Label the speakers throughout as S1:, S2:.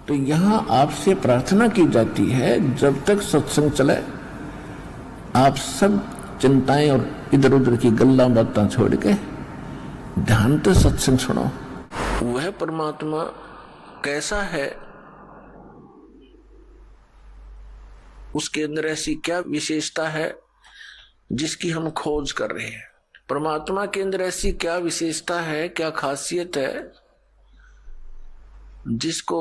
S1: तो यहां आपसे प्रार्थना की जाती है, जब तक सत्संग चले आप सब चिंताएं और इधर उधर की गल्ला बातें छोड़ के ध्यान से सत्संग सुनो। वह परमात्मा कैसा है, उसके अंदर ऐसी क्या विशेषता है जिसकी हम खोज कर रहे हैं। परमात्मा के अंदर ऐसी क्या विशेषता है, क्या खासियत है जिसको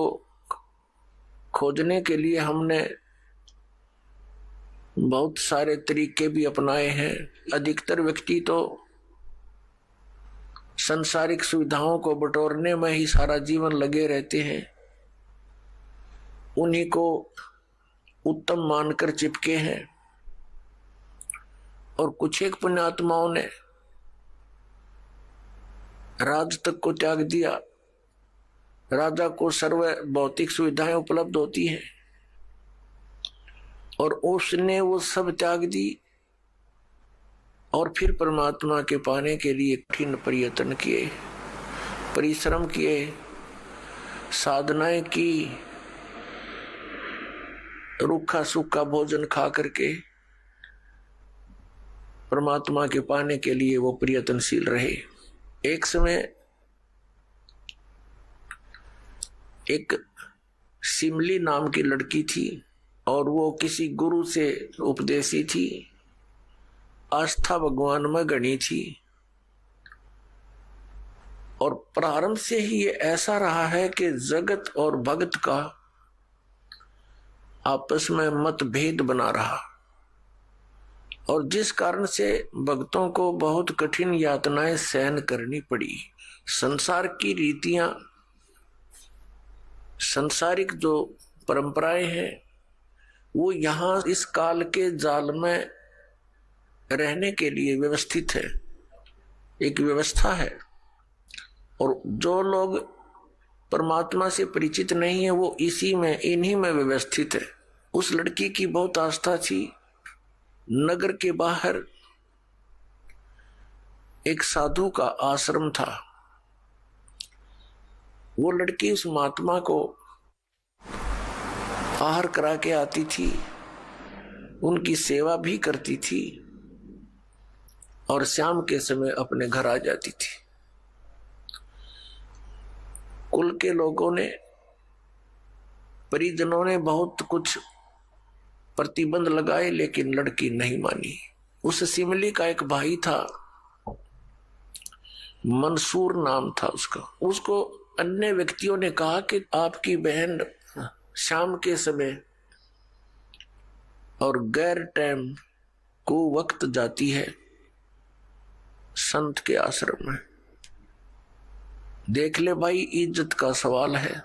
S1: खोजने के लिए हमने बहुत सारे तरीके भी अपनाए हैं। अधिकतर व्यक्ति तो सांसारिक सुविधाओं को बटोरने में ही सारा जीवन लगे रहते हैं, उन्हीं को उत्तम मानकर चिपके हैं। और कुछ एक पुण्यात्माओं ने राज तक को त्याग दिया। राजा को सर्व भौतिक सुविधाएं उपलब्ध होती हैं और उसने वो सब त्याग दी और फिर परमात्मा के पाने के लिए कठिन प्रयत्न किए, परिश्रम किए, साधनाएं की, रूखा सूखा भोजन खा करके परमात्मा के पाने के लिए वो प्रयत्नशील रहे। एक समय एक सिमली नाम की लड़की थी और वो किसी गुरु से उपदेशी थी, आस्था भगवान में गणी थी। और प्रारंभ से ही ये ऐसा रहा है कि जगत और भगत का आपस में मतभेद बना रहा और जिस कारण से भक्तों को बहुत कठिन यातनाएं सहन करनी पड़ी। संसार की रीतियां, सांसारिक जो परंपराएं हैं वो यहाँ इस काल के जाल में रहने के लिए व्यवस्थित है, एक व्यवस्था है। और जो लोग परमात्मा से परिचित नहीं है वो इसी में, इन्हीं में व्यवस्थित है। उस लड़की की बहुत आस्था थी। नगर के बाहर एक साधु का आश्रम था। वो लड़की उस महात्मा को आहार करा के आती थी, उनकी सेवा भी करती थी और शाम के समय अपने घर आ जाती थी। कुल के लोगों ने, परिजनों ने बहुत कुछ प्रतिबंध लगाए लेकिन लड़की नहीं मानी। उस सिमली का एक भाई था, मंसूर नाम था उसका। उसको अन्य व्यक्तियों ने कहा कि आपकी बहन शाम के समय और गैर टाइम को वक्त जाती है संत के आश्रम में। देख ले भाई, इज्जत का सवाल है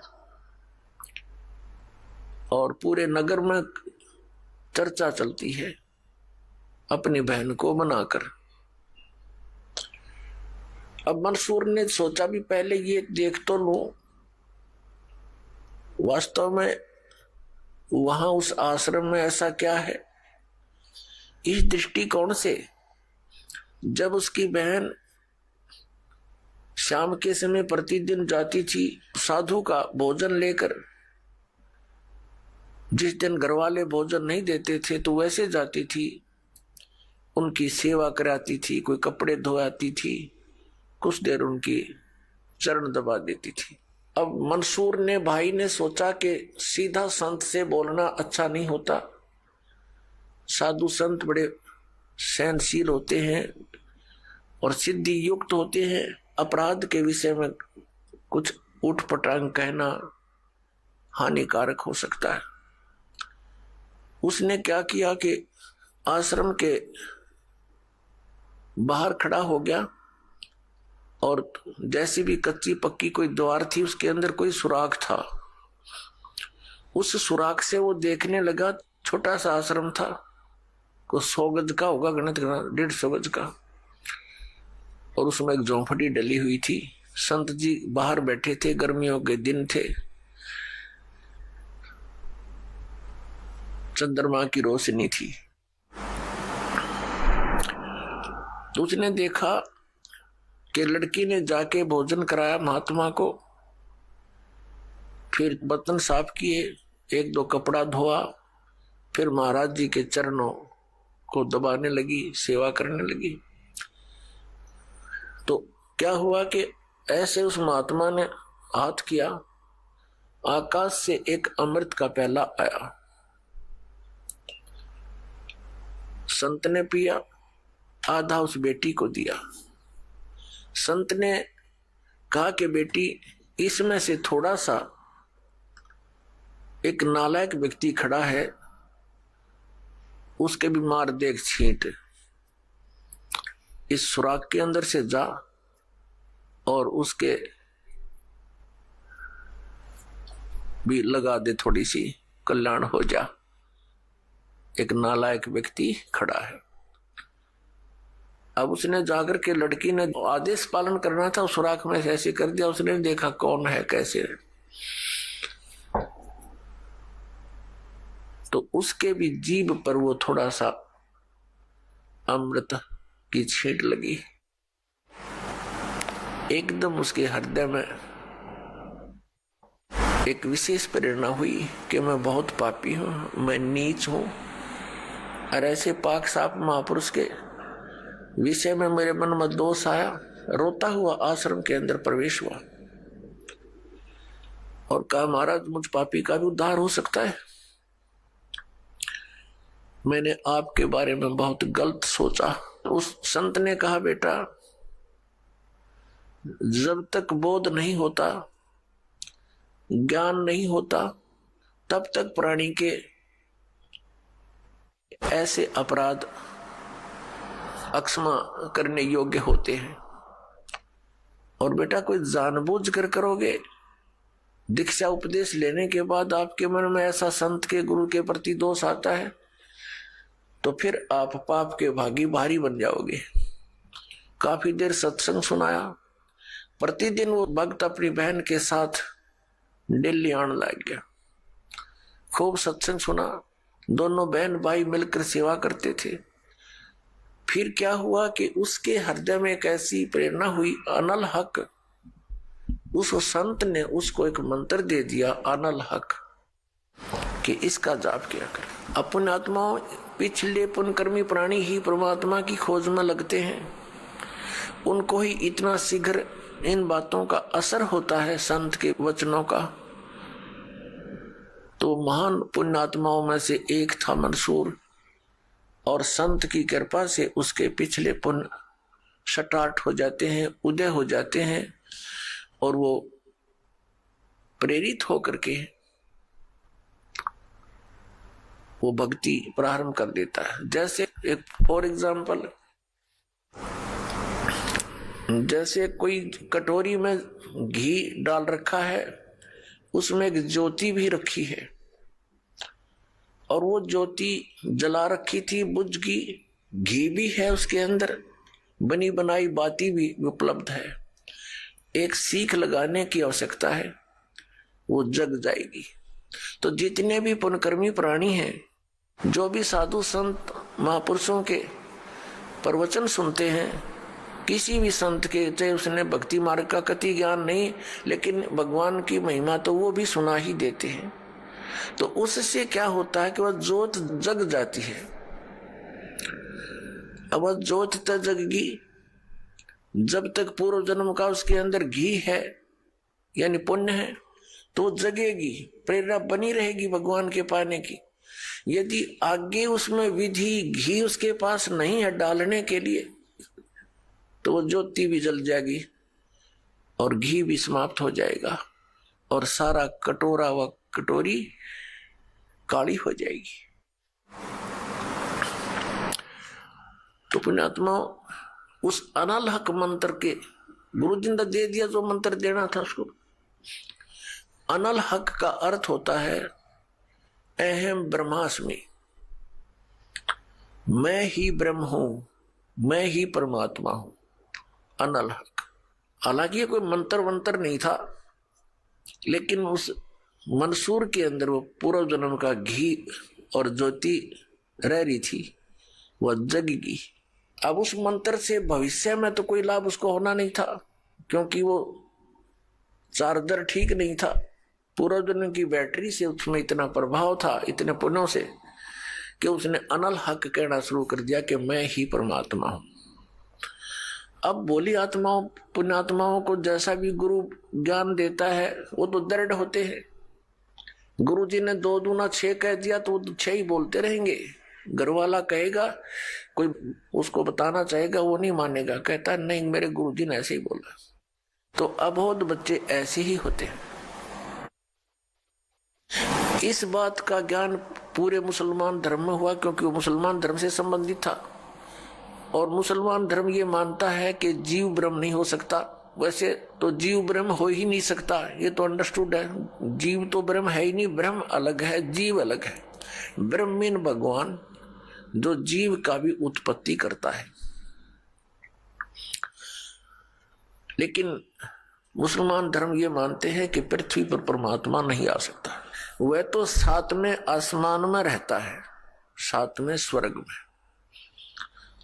S1: और पूरे नगर में चर्चा चलती है अपनी बहन को मनाकर। अब मंसूर ने सोचा भी पहले ये देख तो लूं, वास्तव में वहां उस आश्रम में ऐसा क्या है। इस दृष्टिकोण से जब उसकी बहन शाम के समय प्रतिदिन जाती थी साधु का भोजन लेकर, जिस दिन घरवाले भोजन नहीं देते थे तो वैसे जाती थी, उनकी सेवा कराती थी, कोई कपड़े धोआती थी, कुछ देर उनकी चरण दबा देती थी। अब मंसूर ने, भाई ने सोचा कि सीधा संत से बोलना अच्छा नहीं होता। साधु संत बड़े सहनशील होते हैं और सिद्धि युक्त होते हैं। अपराध के विषय में कुछ उठपटांग कहना हानिकारक हो सकता है। उसने क्या किया कि आश्रम के बाहर खड़ा हो गया और जैसी भी कच्ची पक्की कोई द्वार थी उसके अंदर कोई सुराख था। उस सुराख से वो देखने लगा। छोटा सा आश्रम था, कुछ 100 गज का होगा, गणित 150 गज का, और उसमें एक झोंपड़ी डली हुई थी। संत जी बाहर बैठे थे, गर्मियों के दिन थे, चंद्रमा की रोशनी थी। तो उसने देखा कि लड़की ने जाके भोजन कराया महात्मा को, फिर बर्तन साफ किए, एक दो कपड़ा धोआ, फिर महाराज जी के चरणों को दबाने लगी, सेवा करने लगी। तो क्या हुआ कि ऐसे उस महात्मा ने हाथ किया, आकाश से एक अमृत का प्याला आया, संत ने पिया, आधा उस बेटी को दिया। संत ने कहा कि बेटी, इसमें से थोड़ा सा, एक नालायक व्यक्ति खड़ा है, उसके भी मार दे एक छींट, इस सुराख के अंदर से जा और उसके भी लगा दे, थोड़ी सी कल्याण हो जा। एक नालायक व्यक्ति खड़ा है। अब उसने जाकर के, लड़की ने आदेश पालन करना था, उस सुराख में से ऐसे कर दिया। उसने देखा कौन है, कैसे है, तो उसके भी जीभ पर वो थोड़ा सा अमृत की छींट लगी। एकदम उसके हृदय में एक विशेष प्रेरणा हुई कि मैं बहुत पापी हूं, मैं नीच हूं, और ऐसे पाक साफ महापुरुष के विषय में मेरे मन में दोष आया। रोता हुआ आश्रम के अंदर प्रवेश हुआ और कहा, महाराज मुझ पापी का भी उद्धार हो सकता है। मैंने आपके बारे में बहुत गलत सोचा। उस संत ने कहा, बेटा, जब तक बोध नहीं होता, ज्ञान नहीं होता, तब तक प्राणी के ऐसे अपराध अक्षमा करने योग्य होते हैं। और बेटा, कोई जानबूझ कर करोगे, दीक्षा उपदेश लेने के बाद आपके मन में ऐसा संत के, गुरु के प्रति दोष आता है, तो फिर आप पाप के भागी भारी बन जाओगे। काफी देर सत्संग सुनाया। प्रतिदिन वो भक्त अपनी बहन के साथ दिल्ली आने लग गया। खूब सत्संग सुना, दोनों बहन भाई मिलकर सेवा करते थे। फिर क्या हुआ कि उसके हृदय में एक ऐसी प्रेरणा हुई, अनल हक। उस संत ने उसको एक मंत्र दे दिया, अनल हक, कि इसका जाप किया कर। अपने आत्माओं, पिछले पुण्यकर्मी प्राणी ही परमात्मा की खोज में लगते हैं। उनको ही इतना शीघ्र इन बातों का असर होता है, संत के वचनों का। तो महान पुण्यात्माओं में से एक था मंसूर, और संत की कृपा से उसके पिछले पुण्य सटाट हो जाते हैं, उदय हो जाते हैं, और वो प्रेरित होकर के वो भक्ति प्रारंभ कर देता है। जैसे एक फॉर एग्जाम्पल, जैसे कोई कटोरी में घी डाल रखा है, उसमें एक ज्योति भी रखी है, और वो ज्योति जला रखी थी, बुझ गई, घी भी है उसके अंदर, बनी बनाई बाती भी उपलब्ध है। एक सीख लगाने की आवश्यकता है, वो जग जाएगी। तो जितने भी पुण्यकर्मी प्राणी हैं, जो भी साधु संत महापुरुषों के प्रवचन सुनते हैं, किसी भी संत के, चाहे उसने भक्ति मार्ग का कति ज्ञान नहीं, लेकिन भगवान की महिमा तो वो भी सुना ही देते हैं, तो उससे क्या होता है कि वह ज्योत जग जाती है। अब वह ज्योत तक जगगी, जब तक पूर्व जन्म का उसके अंदर घी है, यानी पुण्य है, तो जगेगी, प्रेरणा बनी रहेगी भगवान के पाने की। यदि आगे उसमें विधि, घी उसके पास नहीं है डालने के लिए, तो वो ज्योति भी जल जाएगी और घी भी समाप्त हो जाएगा, और सारा कटोरा व कटोरी काली हो जाएगी। तो पुण्यात्मा, उस अनल हक मंत्र के गुरु जी ने दे दिया, जो मंत्र देना था उसको। अनल हक का अर्थ होता है अहम ब्रह्मास्मि, मैं ही ब्रह्म हूं, मैं ही परमात्मा हूं, अनल हक। हालांकि ये कोई मंत्र वंत्र नहीं था, लेकिन उस मंसूर के अंदर वो पूर्व जन्म का घी और ज्योति रह रही थी, वह जगेगी। अब उस मंत्र से भविष्य में तो कोई लाभ उसको होना नहीं था, क्योंकि वो चार्जर ठीक नहीं था, पूर्वजन्म की बैटरी से उसमें इतना प्रभाव था, इतने पुण्यों से, कि उसने अनल हक कहना शुरू कर दिया कि मैं ही परमात्मा हूं। अब बोली आत्माओं, पुण्यात्माओं को जैसा भी गुरु ज्ञान देता है वो तो दृढ़ होते हैं। गुरु जी ने 2 दूना 6 कह दिया तो वो 6 ही बोलते रहेंगे। घर वाला कहेगा, कोई उसको बताना चाहेगा, वो नहीं मानेगा, कहता नहीं मेरे गुरु जी ने ऐसे ही बोला। तो अबोध बच्चे ऐसे ही होते हैं। इस बात का ज्ञान पूरे मुसलमान धर्म में हुआ, क्योंकि वो मुसलमान धर्म से संबंधित था। और मुसलमान धर्म ये मानता है कि जीव ब्रह्म नहीं हो सकता। वैसे तो जीव ब्रह्म हो ही नहीं सकता, ये तो अंडरस्टूड है। जीव तो ब्रह्म है ही नहीं, ब्रह्म अलग है, जीव अलग है। ब्रह्म मीन भगवान, जो जीव का भी उत्पत्ति करता है। लेकिन मुसलमान धर्म ये मानते हैं कि पृथ्वी पर परमात्मा नहीं आ सकता। वह तो 7वें आसमान में रहता है, 7वें स्वर्ग में।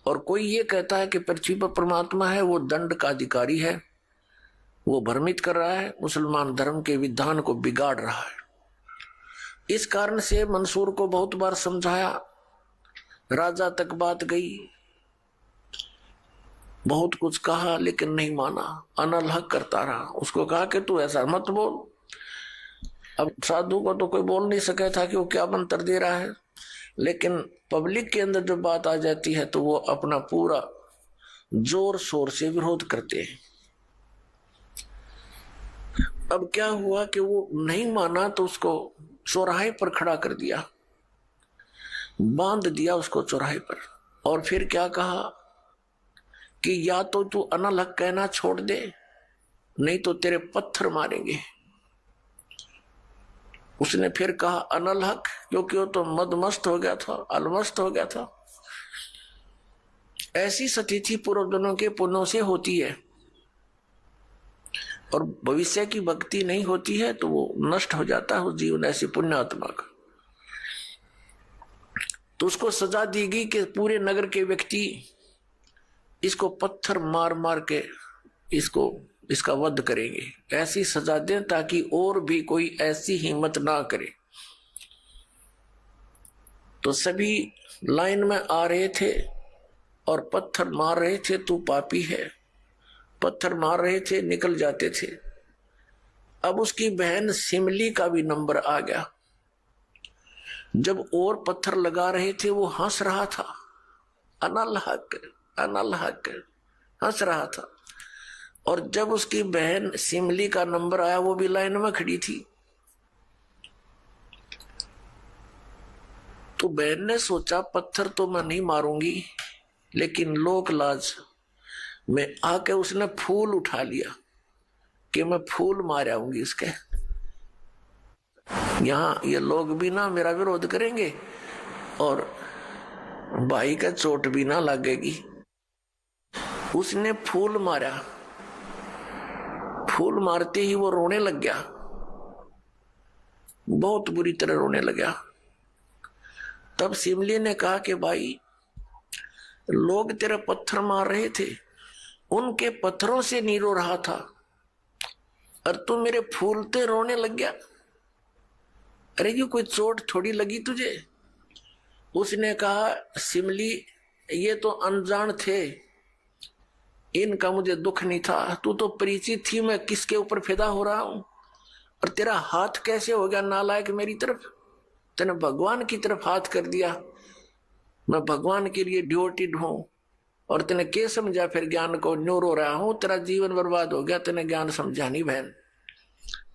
S1: और कोई ये कहता है कि पृथ्वी पर परमात्मा है, वो दंड का अधिकारी है, वो भ्रमित कर रहा है, मुसलमान धर्म के विधान को बिगाड़ रहा है। इस कारण से मंसूर को बहुत बार समझाया, राजा तक बात गई, बहुत कुछ कहा, लेकिन नहीं माना, अनल हक करता रहा। उसको कहा कि तू ऐसा मत बोल। अब साधु को तो कोई बोल नहीं सका था कि वो क्या मंत्र दे रहा है, लेकिन पब्लिक के अंदर जो बात आ जाती है तो वो अपना पूरा जोर शोर से विरोध करते हैं। अब क्या हुआ कि वो नहीं माना तो उसको चौराहे पर खड़ा कर दिया, बांध दिया उसको चौराहे पर। और फिर क्या कहा कि या तो तू अनल हक कहना छोड़ दे, नहीं तो तेरे पत्थर मारेंगे। उसने फिर कहा अनल हक, क्योंकि वो तो मदमस्त हो गया था, अलमस्त हो गया था। ऐसी स्थिति पूर्वजन्मों के पुण्यों से होती है, और भविष्य की भक्ति नहीं होती है तो वो नष्ट हो जाता है उस जीवन ऐसी पुण्यात्मा का। तो उसको सजा दी गई कि पूरे नगर के व्यक्ति इसको पत्थर मार मार के इसका वध करेंगे। ऐसी सजा दें ताकि और भी कोई ऐसी हिम्मत ना करे। तो सभी लाइन में आ रहे थे और पत्थर मार रहे थे, तू पापी है, पत्थर मार रहे थे, निकल जाते थे। अब उसकी बहन सिमली का भी नंबर आ गया। जब और पत्थर लगा रहे थे वो हंस रहा था, अनल हक अनल हक हंस रहा था। और जब उसकी बहन सिमली का नंबर आया, वो भी लाइन में खड़ी थी। तो बहन ने सोचा पत्थर तो मैं नहीं मारूंगी, लेकिन लोक लाज में आके उसने फूल उठा लिया कि मैं फूल मार आऊंगी इसके। यहां ये लोग भी ना मेरा विरोध करेंगे और भाई का चोट भी ना लगेगी। उसने फूल मारा, फूल मारते ही वो रोने लग गया, बहुत बुरी तरह रोने लगा। तब सिमली ने कहा कि भाई लोग तेरा पत्थर मार रहे थे, उनके पत्थरों से नहीं रो रहा था, और तू मेरे फूलते रोने लग गया। अरे ये कोई चोट थोड़ी लगी तुझे? उसने कहा सिमली ये तो अनजान थे, इनका मुझे दुख नहीं था, तू तो परिचित थी मैं किसके ऊपर फिदा हो रहा हूं। और तेरा हाथ कैसे हो गया नालायक मेरी तरफ? तूने भगवान की तरफ हाथ कर दिया, मैं भगवान के लिए डिवोटेड हूं, और तूने क्या समझा फिर ज्ञान को? न्यू रो रहा हूं, तेरा जीवन बर्बाद हो गया, तूने ज्ञान समझा नहीं बहन।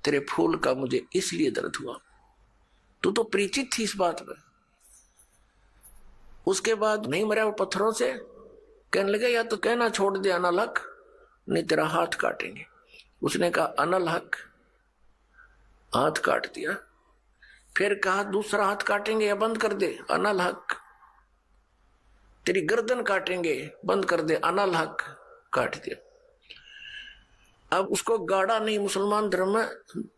S1: तेरे फूल का मुझे इसलिए दर्द हुआ, तू तो परिचित थी इस बात में। उसके बाद नहीं मरा वो पत्थरों से, कहने लगा या तो कहना छोड़ दे अनल हक, नहीं तेरा हाथ काटेंगे। उसने कहा अनल हक, हाथ काट दिया। फिर कहा दूसरा हाथ काटेंगे या बंद कर दे, अनल हक। तेरी गर्दन काटेंगे, बंद कर दे, अनल हक, काट दिया। अब उसको गाड़ा नहीं, मुसलमान धर्म में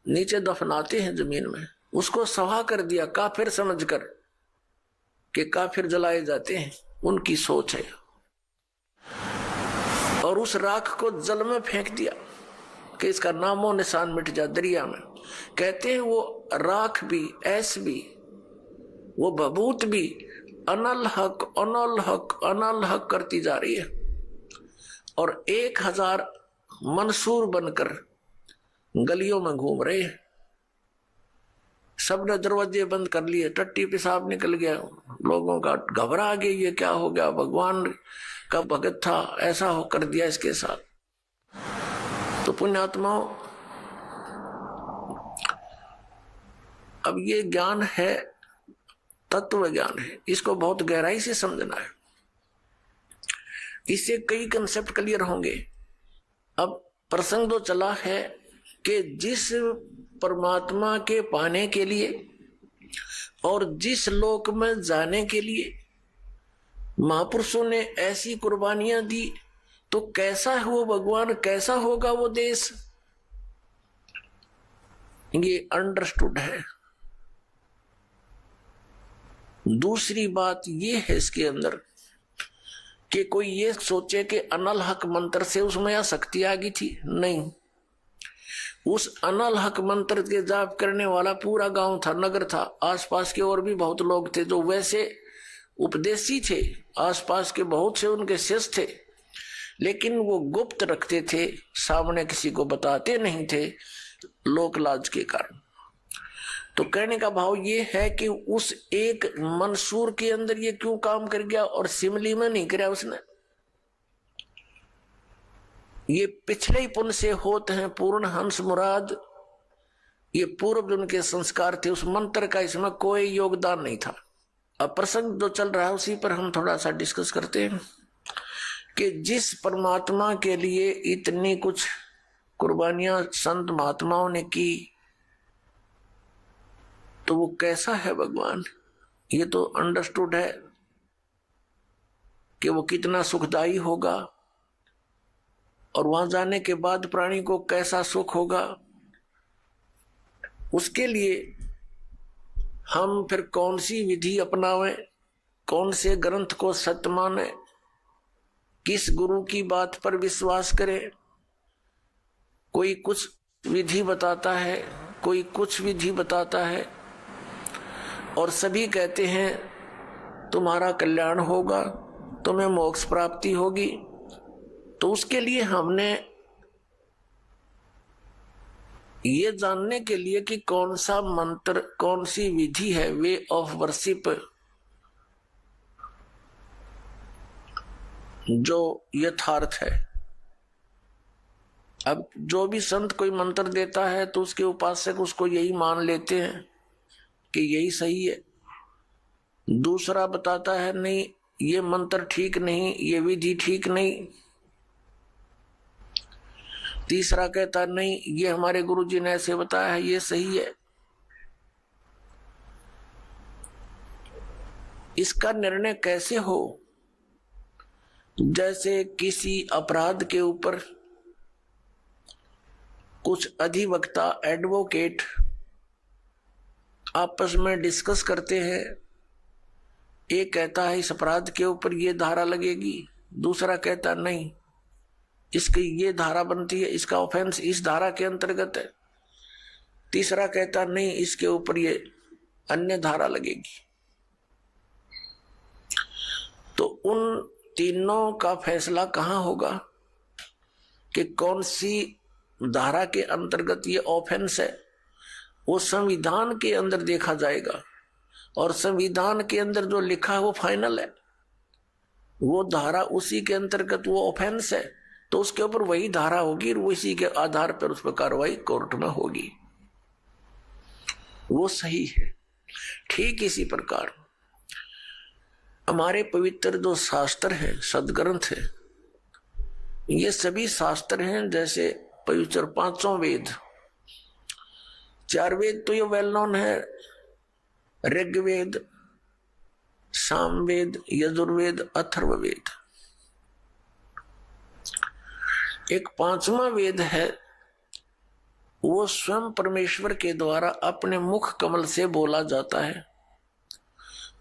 S1: नीचे दफनाते हैं जमीन में, उसको सवा कर दिया काफिर समझकर कि काफिर जलाए जाते हैं, उनकी सोच है। और उस राख को जल में फेंक दिया। कि इसका नामो निशान मिट जा दरिया में। कहते हैं वो राख भी, ऐस भी, वो बबूत भी अनल हक अनल हक अनल हक करती जा रही है, और 1000 मंसूर बनकर गलियों में घूम रहे हैं। सबने दरवाजे बंद कर लिए, टट्टी पेशाब निकल गया, लोगों का घबरा गया, ये क्या हो गया, भगवान का भगत था, ऐसा हो कर दिया इसके साथ। तो पुण्यात्माओं, अब ये ज्ञान है, तत्व ज्ञान है, इसको बहुत गहराई से समझना है, इससे कई कंसेप्ट क्लियर होंगे। अब प्रसंग तो चला है कि जिस परमात्मा के पाने के लिए और जिस लोक में जाने के लिए महापुरुषों ने ऐसी कुर्बानियां दी, तो कैसा है वो भगवान, कैसा होगा वो देश, ये अंडरस्टूड है। दूसरी बात ये है इसके अंदर कि कोई ये सोचे कि अनल हक मंत्र से उसमें या शक्ति आ गई थी, नहीं। उस अनल हक मंत्र के जाप करने वाला पूरा गांव था, नगर था, आसपास के और भी बहुत लोग थे जो वैसे उपदेशी थे, आसपास के बहुत से उनके शिष्य थे, लेकिन वो गुप्त रखते थे, सामने किसी को बताते नहीं थे, लोक लाज के कारण। तो कहने का भाव ये है कि उस एक मंसूर के अंदर ये क्यों काम कर गया और सिमली में नहीं कराया उसने। ये पिछले ही पुण्य से होते हैं, पूर्ण हंस मुराद, ये पूर्व जन्म के संस्कार थे, उस मंत्र का इसमें कोई योगदान नहीं था। अब प्रसंग जो चल रहा है उसी पर हम थोड़ा सा डिस्कस करते हैं कि जिस परमात्मा के लिए इतनी कुछ कुर्बानियां संत महात्माओं ने की, तो वो कैसा है भगवान, ये तो अंडरस्टूड है कि वो कितना सुखदाई होगा, और वहां जाने के बाद प्राणी को कैसा सुख होगा। उसके लिए हम फिर कौन सी विधि अपनावें, कौन से ग्रंथ को सत्य माने, किस गुरु की बात पर विश्वास करें। कोई कुछ विधि बताता है, कोई कुछ विधि बताता है, और सभी कहते हैं तुम्हारा कल्याण होगा, तुम्हें मोक्ष प्राप्ति होगी। तो उसके लिए हमने ये जानने के लिए कि कौन सा मंत्र, कौन सी विधि है, वे ऑफ वर्शिप, जो यथार्थ है। अब जो भी संत कोई मंत्र देता है तो उसके उपासक उसको यही मान लेते हैं कि यही सही है। दूसरा बताता है नहीं ये मंत्र ठीक नहीं, ये विधि ठीक नहीं। तीसरा कहता नहीं ये हमारे गुरुजी ने ऐसे बताया है, ये सही है। इसका निर्णय कैसे हो? जैसे किसी अपराध के ऊपर कुछ अधिवक्ता, एडवोकेट आपस में डिस्कस करते हैं। एक कहता है इस अपराध के ऊपर ये धारा लगेगी, दूसरा कहता नहीं इसकी ये धारा बनती है, इसका ऑफेंस इस धारा के अंतर्गत है, तीसरा कहता नहीं इसके ऊपर ये अन्य धारा लगेगी। तो उन तीनों का फैसला कहां होगा कि कौन सी धारा के अंतर्गत ये ऑफेंस है? वो संविधान के अंदर देखा जाएगा, और संविधान के अंदर जो लिखा है वो फाइनल है, वो धारा उसी के अंतर्गत वो ऑफेंस है, तो उसके ऊपर वही धारा होगी और उसी के आधार पर उस पर कार्रवाई कोर्ट में होगी, वो सही है। ठीक इसी प्रकार हमारे पवित्र जो शास्त्र हैं, सदग्रंथ है, ये सभी शास्त्र हैं जैसे पवित्र 5 वेद। 4 वेद तो ये वेल नोन है, ऋग्वेद, सामवेद, यजुर्वेद, अथर्ववेद। एक 5वां वेद है, वो स्वयं परमेश्वर के द्वारा अपने मुख कमल से बोला जाता है।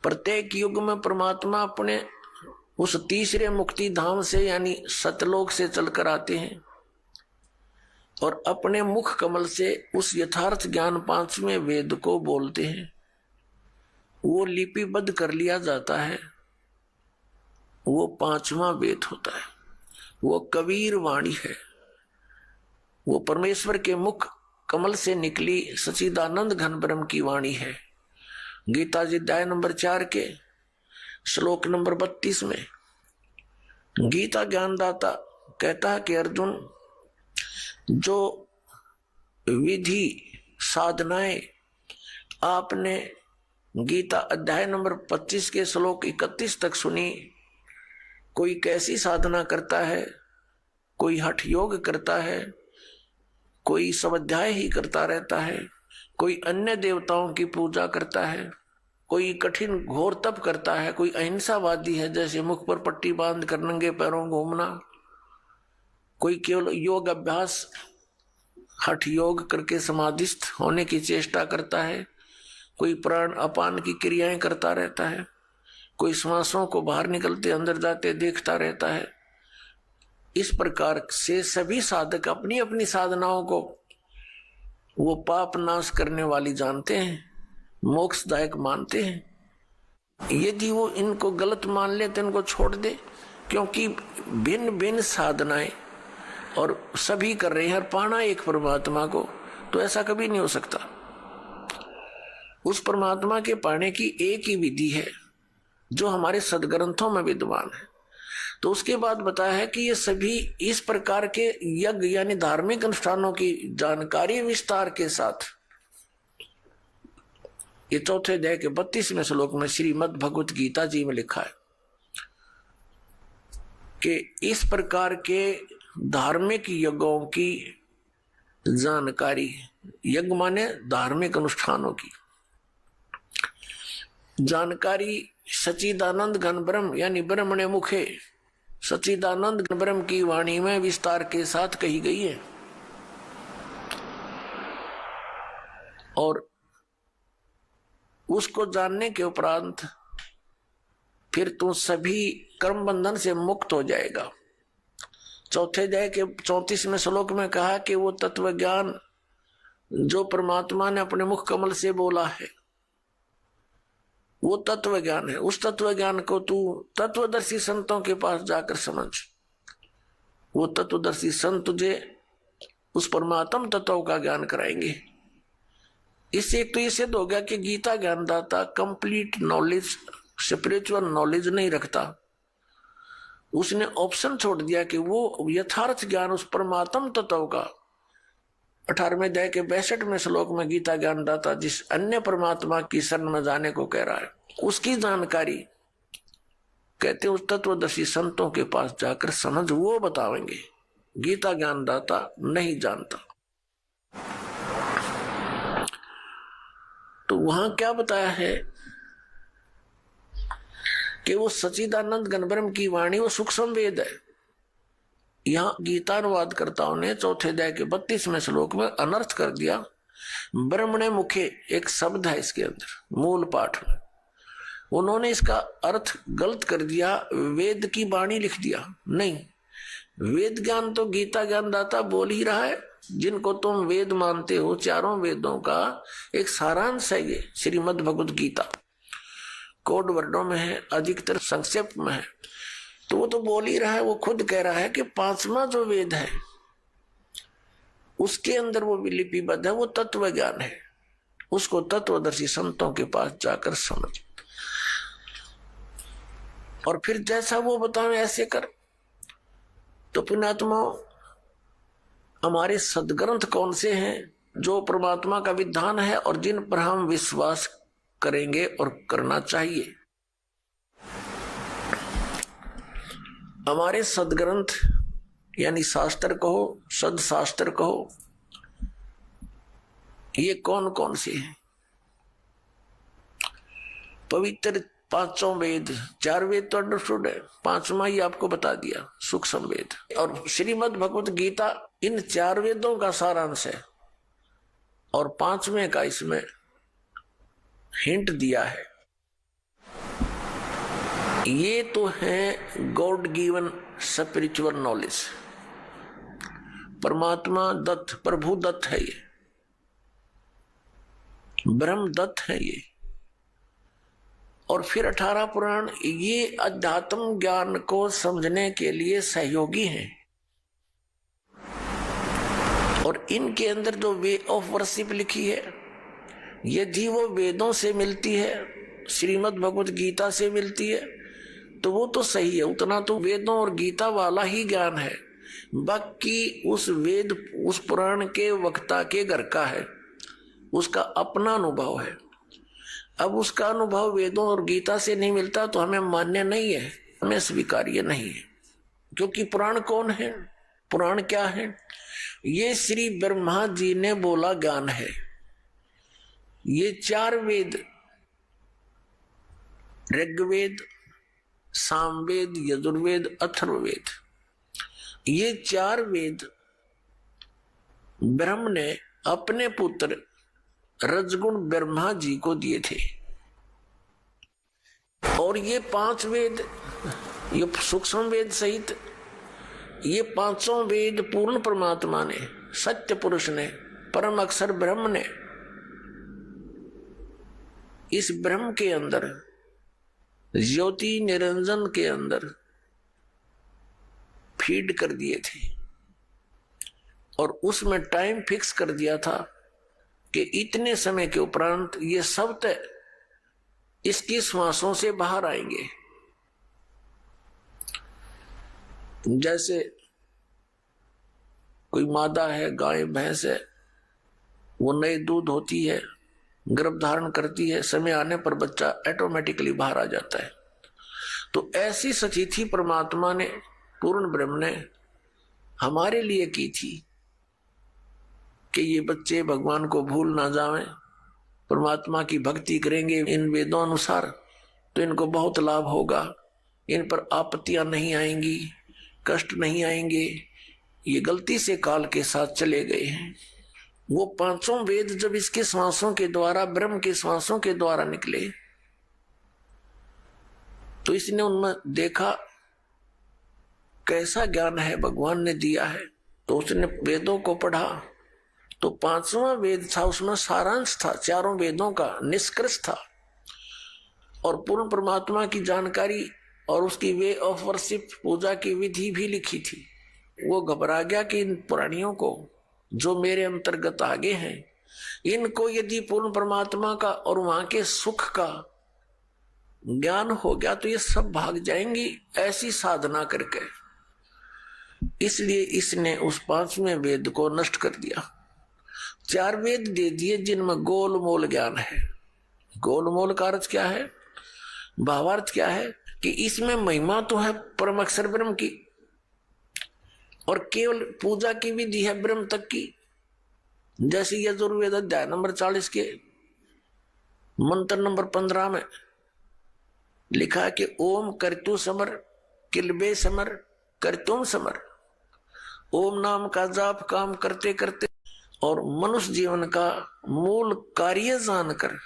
S1: प्रत्येक युग में परमात्मा अपने उस तीसरे मुक्ति धाम से यानी सतलोक से चलकर आते हैं, और अपने मुख कमल से उस यथार्थ ज्ञान पांचवें वेद को बोलते हैं। वो लिपिबद्ध कर लिया जाता है, वो पांचवा वेद होता है, वो कबीर वाणी है, वो परमेश्वर के मुख कमल से निकली सच्चिदानंद घन ब्रह्म की वाणी है। गीता जी अध्याय नंबर 4 के श्लोक नंबर 32 में गीता ज्ञानदाता कहता है कि अर्जुन, जो विधि साधनाएं आपने गीता अध्याय नंबर 25 के श्लोक 31 तक सुनी, कोई कैसी साधना करता है, कोई हठ योग करता है, कोई स्वाध्याय ही करता रहता है, कोई अन्य देवताओं की पूजा करता है, कोई कठिन घोर तप करता है, कोई अहिंसावादी है जैसे मुख पर पट्टी बांध कर नंगे पैरों घूमना, कोई केवल योग अभ्यास हठ योग करके समाधिस्थ होने की चेष्टा करता है, कोई प्राण अपान की क्रियाएं करता रहता है, कोई श्वासों को बाहर निकलते अंदर जाते देखता रहता है। इस प्रकार से सभी साधक अपनी अपनी साधनाओं को वो पाप नाश करने वाली जानते हैं, मोक्षदायक मानते हैं। यदि वो इनको गलत मान ले तो इनको छोड़ दे, क्योंकि भिन्न भिन्न साधनाएं और सभी कर रहे हैं और पाना एक परमात्मा को, तो ऐसा कभी नहीं हो सकता। उस परमात्मा के पाने की एक ही विधि है जो हमारे सदग्रंथों में विद्वान है। तो उसके बाद बताया है कि ये सभी इस प्रकार के यज्ञ यानी धार्मिक अनुष्ठानों की जानकारी विस्तार के साथ ये चौथे अध्याय के 32वें श्लोक में श्रीमद् भगवत गीता जी में लिखा है कि इस प्रकार के धार्मिक यज्ञों की जानकारी, यज्ञ माने धार्मिक अनुष्ठानों की जानकारी सच्चिदानंद घन ब्रह्म यानी ब्रह्मणे मुखे सच्चिदानंद घन ब्रह्म की वाणी में विस्तार के साथ कही गई है। और उसको जानने के उपरांत फिर तू सभी कर्म बंधन से मुक्त हो जाएगा। चौथे अध्याय के 34वें श्लोक में कहा कि वो तत्व ज्ञान जो परमात्मा ने अपने मुख कमल से बोला है वो तत्व ज्ञान है। उस तत्व ज्ञान को तू तत्वदर्शी संतों के पास जाकर समझ। वो तत्वदर्शी संत तुझे उस परमात्म तत्व का ज्ञान कराएंगे। इससे एक तो ये सिद्ध हो गया कि गीता ज्ञानदाता कंप्लीट नॉलेज, स्पिरिचुअल नॉलेज नहीं रखता। उसने ऑप्शन छोड़ दिया कि वो यथार्थ ज्ञान उस परमात्म तत्व का 18वें अध्याय के 62वें श्लोक में गीता ज्ञानदाता जिस अन्य परमात्मा की शरण में जाने को कह रहा है, उसकी जानकारी कहते उस तत्वदर्शी संतों के पास जाकर समझ, वो बतावेंगे। गीता ज्ञानदाता नहीं जानता। तो वहां क्या बताया है कि वो सच्चिदानंद घन ब्रह्म की वाणी वो सूक्ष्म वेद है। यहाँ गीतानुवादकर्ताओं ने चौथे अध्याय के 32वें श्लोक में अनर्थ कर दिया। ब्रह्मणे मुखे एक शब्द है इसके अंदर मूल पाठ में, उन्होंने इसका अर्थ गलत कर दिया, वेद की वाणी लिख दिया। नहीं, वेद ज्ञान तो गीता ज्ञानदाता बोल ही रहा है। जिनको तुम वेद मानते हो, चारों वेदों का एक सारांश है ये श्रीमद् भगवत गीता। कोड वर्डों में है, अधिकतर संक्षेप में है। तो वो तो बोल ही रहा है, वो खुद कह रहा है कि पांचवा जो वेद है उसके अंदर वो लिपिबद्ध है, वो तत्व ज्ञान है। उसको तत्वदर्शी संतों के पास जाकर समझ और फिर जैसा वो बतावे ऐसे कर। तो पुण्यात्मा, हमारे सदग्रंथ कौन से हैं जो परमात्मा का विधान है और जिन पर हम विश्वास करेंगे और करना चाहिए। हमारे सदग्रंथ यानी शास्त्र कहो, सदशास्त्र कहो, ये कौन कौन से हैं? पवित्र पांचों वेद, 4 वेद तो अंडरस्टूड है, पांचवा ही आपको बता दिया सूक्ष्म वेद। और श्रीमद् भगवत गीता इन 4 वेदों का सारांश है और 5वें का इसमें हिंट दिया है। ये तो है गॉड गिवन स्पिरिचुअल नॉलेज। परमात्मा दत्त, प्रभु दत्त है, ये ब्रह्म दत्त है ये। और फिर 18 पुराण ये अध्यात्म ज्ञान को समझने के लिए सहयोगी हैं। और इनके अंदर जो वे ऑफ वर्शिप लिखी है, यदि वो वेदों से मिलती है, श्रीमद् भगवत गीता से मिलती है, तो वो तो सही है, उतना तो वेदों और गीता वाला ही ज्ञान है। बाकी उस वेद, उस पुराण के वक्ता के घर का है, उसका अपना अनुभव है। अब उसका अनुभव वेदों और गीता से नहीं मिलता तो हमें मान्य नहीं है, हमें स्वीकार्य नहीं है। क्योंकि पुराण कौन है, पुराण क्या है? ये श्री ब्रह्मा जी ने बोला ज्ञान है। ये 4 वेद, ऋग्वेद, सामवेद, यजुर्वेद, अथर्ववेद, ये 4 वेद ब्रह्म ने अपने पुत्र रजगुण ब्रह्मा जी को दिए थे। और ये 5 वेद, ये सूक्ष्म वेद सहित ये 5 वेद पूर्ण परमात्मा ने, सत्य पुरुष ने, परम अक्षर ब्रह्म ने इस ब्रह्म के अंदर, ज्योति निरंजन के अंदर फीड कर दिए थे। और उसमें टाइम फिक्स कर दिया था कि इतने समय के उपरांत ये सब इसकी श्वासों से बाहर आएंगे। जैसे कोई मादा है, गाय भैंस है, वो नई दूध होती है, गर्भ धारण करती है, समय आने पर बच्चा ऑटोमेटिकली बाहर आ जाता है। तो ऐसी सचिथि परमात्मा ने, पूर्ण ब्रह्म ने हमारे लिए की थी कि ये बच्चे भगवान को भूल ना जाएं, परमात्मा की भक्ति करेंगे इन वेदों अनुसार तो इनको बहुत लाभ होगा, इन पर आपत्तियां नहीं आएंगी, कष्ट नहीं आएंगे। ये गलती से काल के साथ चले गए हैं। वो 5 वेद जब इसके श्वासों के द्वारा, ब्रह्म के श्वासों के द्वारा निकले, तो इसने उनमें देखा कैसा ज्ञान है भगवान ने दिया है। तो उसने वेदों को पढ़ा, तो 5वां वेद था, उसमें सारांश था, 4 वेदों का निष्कर्ष था और पूर्ण परमात्मा की जानकारी और उसकी वे ऑफ वर्शिप, पूजा की विधि भी लिखी थी। वो घबरा गया कि इन प्राणियों को जो मेरे अंतर्गत आगे हैं, इनको यदि पूर्ण परमात्मा का और वहां के सुख का ज्ञान हो गया तो ये सब भाग जाएंगी ऐसी साधना करके। इसलिए इसने उस 5वें वेद को नष्ट कर दिया। 4 वेद दे दिए जिनमें गोलमोल ज्ञान है। गोलमोल का अर्थ क्या है, भावार्थ क्या है कि इसमें महिमा तो है परम अक्षर ब्रह्म की और केवल पूजा की विधि है ब्रह्म तक की। जैसे यजुर्वेद अध्याय नंबर 40 के मंत्र नंबर 15 में लिखा है कि ओम कर्तु समर किलबे समर कर्तुम समर। ओम नाम का जाप काम करते करते और मनुष्य जीवन का मूल कार्य जानकर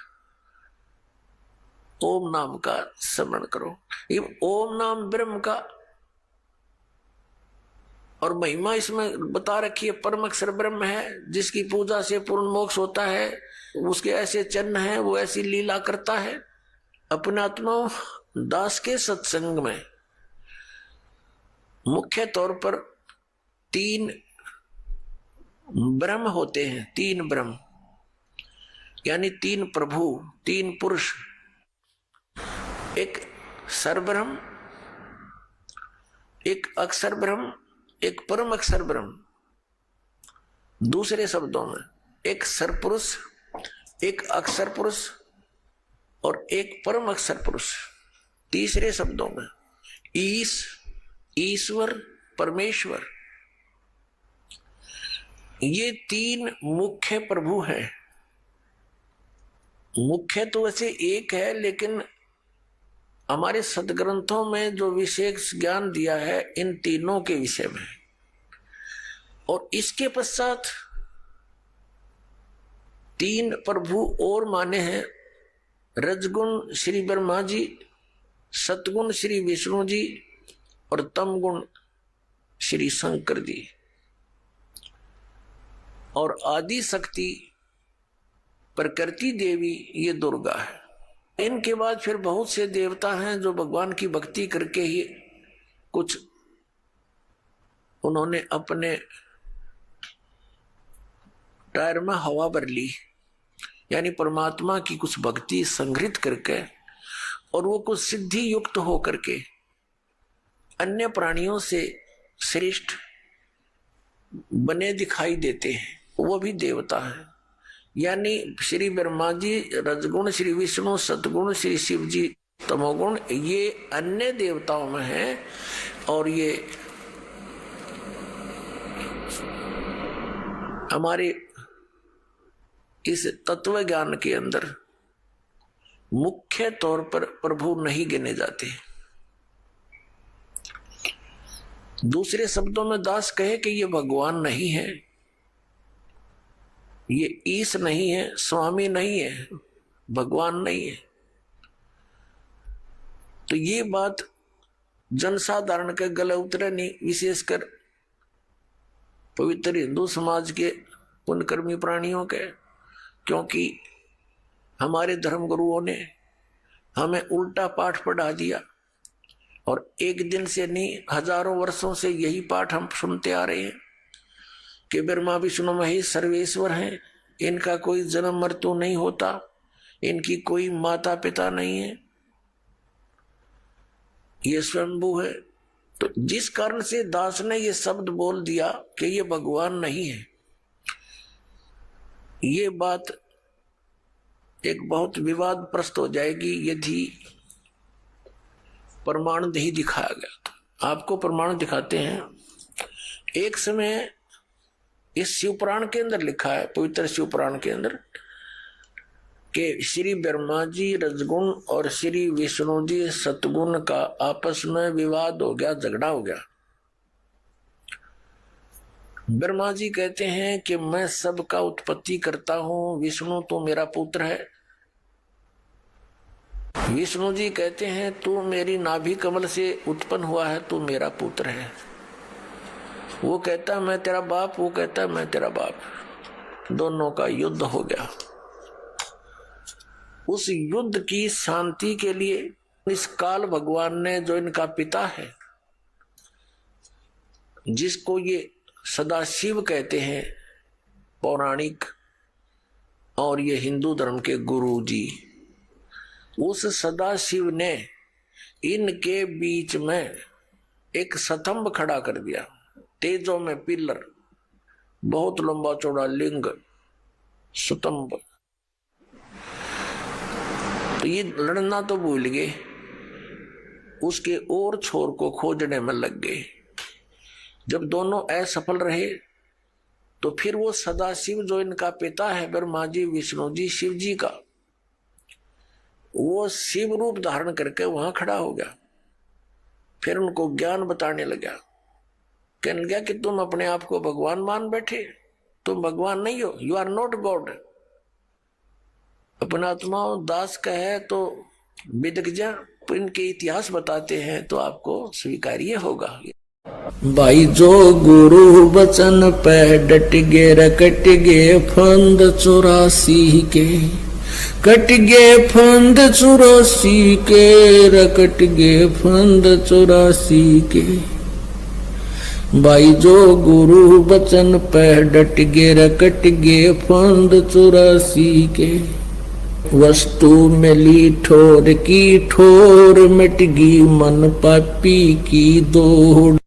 S1: ओम नाम का स्मरण करो। ये ओम नाम ब्रह्म का और महिमा इसमें बता रखी है। परम अक्षर ब्रह्म है जिसकी पूजा से पूर्ण मोक्ष होता है, उसके ऐसे चिन्ह हैं, वो ऐसी लीला करता है। अपने आत्मा दास के सत्संग में मुख्य तौर पर 3 ब्रह्म होते हैं, 3 ब्रह्म यानी 3 प्रभु, 3 पुरुष। एक सरब्रह्म, एक अक्षर ब्रह्म, एक परम अक्षर ब्रह्म। दूसरे शब्दों में एक सरपुरुष, एक अक्षर पुरुष और एक परम अक्षर पुरुष। तीसरे शब्दों में ईश्वर, परमेश्वर। ये 3 मुख्य प्रभु हैं। मुख्य तो वैसे एक है, लेकिन हमारे सदग्रंथों में जो विशेष ज्ञान दिया है इन तीनों के विषय में। और इसके पश्चात 3 प्रभु और माने हैं, रजगुण श्री ब्रह्मा जी, सतगुण श्री विष्णु जी और तमगुण श्री शंकर जी। और आदि शक्ति प्रकृति देवी ये दुर्गा है। इनके बाद फिर बहुत से देवता हैं जो भगवान की भक्ति करके ही कुछ उन्होंने अपने टायर में हवा भर ली, यानी परमात्मा की कुछ भक्ति संग्रहित करके और वो कुछ सिद्धि युक्त हो करके अन्य प्राणियों से श्रेष्ठ बने दिखाई देते हैं, वो भी देवता है। यानी श्री ब्रह्मा जी रजगुण, श्री विष्णु सतगुण, श्री शिव जी तमोगुण, ये अन्य देवताओं में है। और ये हमारे इस तत्व ज्ञान के अंदर मुख्य तौर पर प्रभु नहीं गिने जाते। दूसरे शब्दों में दास कहे कि ये भगवान नहीं है, ये ईश नहीं है, स्वामी नहीं है, भगवान नहीं है। तो ये बात जनसाधारण के गले उतरे नहीं, विशेषकर पवित्र हिंदू समाज के पुण्यकर्मी प्राणियों के, क्योंकि हमारे धर्म गुरुओं ने हमें उल्टा पाठ पढ़ा दिया और एक दिन से नहीं, हजारों वर्षों से यही पाठ हम सुनते आ रहे हैं कि ब्रह्मा विष्णु महेश सर्वेश्वर हैं, इनका कोई जन्म मृत्यु नहीं होता, इनकी कोई माता पिता नहीं है, ये स्वयंभू है। तो जिस कारण से दास ने ये शब्द बोल दिया कि ये भगवान नहीं है, ये बात एक बहुत विवादप्रस्त हो जाएगी यदि प्रमाण नहीं दिखाया गया। तो आपको प्रमाण दिखाते हैं। एक समय इस शिवपुराण के अंदर लिखा है, पवित्र शिवपुराण के अंदर, कि श्री ब्रह्मा जी रजगुण और श्री विष्णु जी सतगुण का आपस में विवाद हो गया, झगड़ा हो गया। ब्रह्मा जी कहते हैं कि मैं सबका उत्पत्ति करता हूं, विष्णु तो मेरा पुत्र है। विष्णु जी कहते हैं तू मेरी नाभि कमल से उत्पन्न हुआ है, तू मेरा पुत्र है। वो कहता है मैं तेरा बाप, वो कहता है मैं तेरा बाप। दोनों का युद्ध हो गया। उस युद्ध की शांति के लिए इस काल भगवान ने, जो इनका पिता है, जिसको ये सदाशिव कहते हैं पौराणिक, और ये हिंदू धर्म के गुरु जी, उस सदाशिव ने इनके बीच में एक स्तंभ खड़ा कर दिया, तेजों में पिलर, बहुत लंबा चौड़ा लिंग स्तंभ। तो ये लड़ना तो भूल गए, उसके और छोर को खोजने में लग गए। जब दोनों असफल रहे तो फिर वो सदाशिव, जो इनका पिता है ब्रह्मा जी, विष्णु जी, शिव जी का, वो शिव रूप धारण करके वहां खड़ा हो गया। फिर उनको ज्ञान बताने लगा, कहने लगा कि तुम अपने आप को भगवान मान बैठे, तुम भगवान नहीं हो, यू आर नॉट गॉड। अपना आत्मा दास का है तो बिदक जा, इनके इतिहास बताते हैं तो आपको स्वीकार्य होगा। भाई जो गुरु वचन पे डट गे, रकट गे फंद 84 के, कट गे फंद 84 के, रकट गे फंद 84 के। भाई जो गुरु वचन पे डट गे, रकट गे फंद 84 के। वस्तु मिली ठोर की ठोर, मिट गई मन पापी की दौड़,